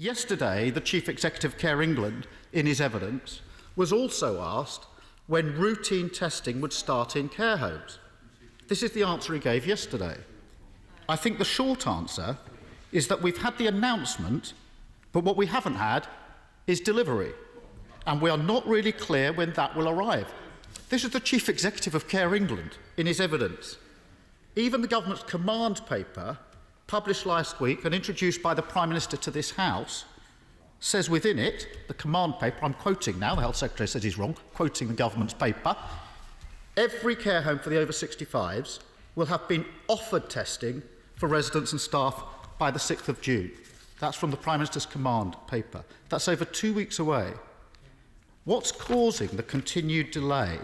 Yesterday, the Chief Executive of Care England, in his evidence, was also asked when routine testing would start in care homes. This is the answer he gave yesterday. I think the short answer is that we've had the announcement, but what we haven't had is delivery. And we are not really clear when that will arrive. This is the Chief Executive of Care England in his evidence. Even the government's command paper, published last week and introduced by the Prime Minister to this House, says within it, the command paper, I'm quoting now, the Health Secretary says he's wrong, quoting the government's paper, every care home for the over 65s will have been offered testing for residents and staff by the 6th of June. That's from the Prime Minister's command paper. That's over 2 weeks away. What's causing the continued delay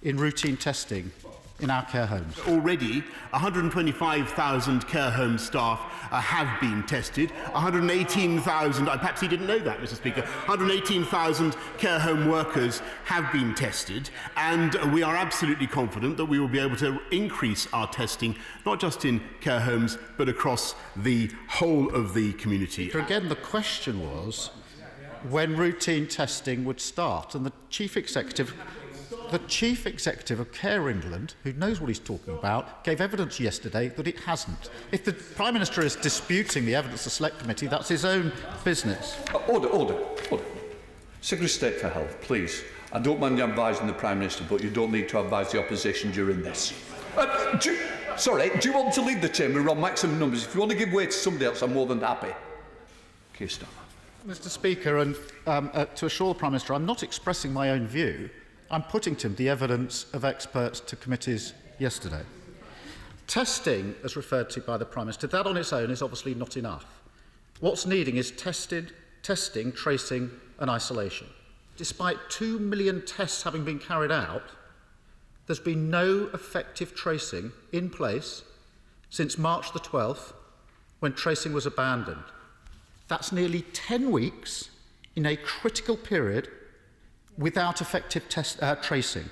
in routine testing in our care homes? Already, 125,000 care home staff have been tested. 118,000, perhaps he didn't know that, Mr. Speaker, 118,000 care home workers have been tested, and we are absolutely confident that we will be able to increase our testing, not just in care homes, but across the whole of the community. Again, the question was when routine testing would start, and the Chief Executive of Care England, who knows what he's talking about, gave evidence yesterday that it hasn't. If the Prime Minister is disputing the evidence of the Select Committee, that's his own business. Order. Secretary of State for Health, please. I don't mind you advising the Prime Minister, but you don't need to advise the opposition during this. Do you want to lead the chamber on maximum numbers? If you want to give way to somebody else, I'm more than happy. Keir Starmer. Mr. Speaker, and to assure the Prime Minister, I'm not expressing my own view. I'm putting to him the evidence of experts to committees yesterday. Testing, as referred to by the Prime Minister, that on its own is obviously not enough. What's needing is testing, tracing and isolation. Despite 2 million tests having been carried out, there's been no effective tracing in place since March the 12th, when tracing was abandoned. That's nearly 10 weeks in a critical period without effective tracing.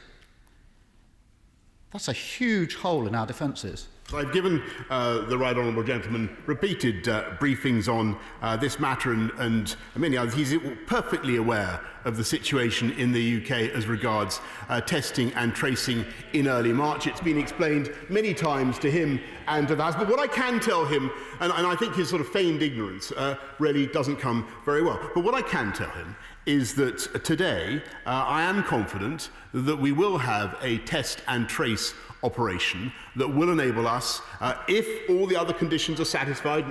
That's a huge hole in our defences. I've given the right honourable gentleman repeated briefings on this matter and many others. He's perfectly aware of the situation in the UK as regards testing and tracing in early March. It's been explained many times to him and to the House. But what I can tell him, and I think his sort of feigned ignorance really doesn't come very well, but what I can tell him is that today I am confident that we will have a test and trace operation that will enable us, if all the other conditions are satisfied,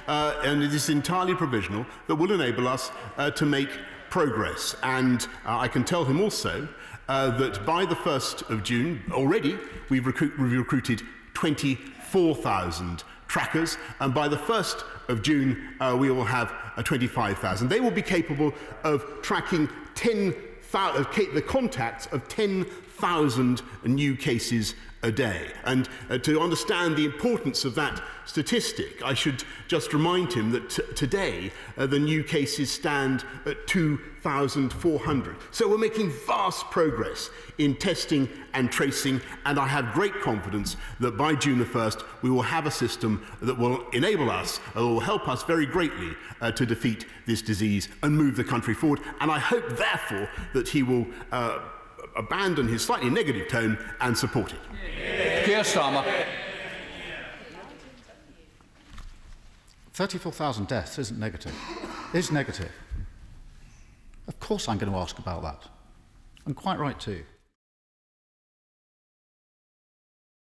and it is entirely provisional, that will enable us to make progress. And I can tell him also that by the 1st of June, already we've recruited 24,000 trackers, and by the 1st of June we will have 25,000. They will be capable of tracking the contacts of 10,000 new cases a day. And to understand the importance of that statistic, I should just remind him that today the new cases stand at 2,400. So we're making vast progress in testing and tracing, and I have great confidence that by June the 1st we will have a system that will enable us, will help us very greatly to defeat this disease and move the country forward. And I hope, therefore, that he will abandon his slightly negative tone and support it. Keir Starmer. 34,000 deaths isn't negative. It's negative. Of course I'm going to ask about that. I'm quite right too.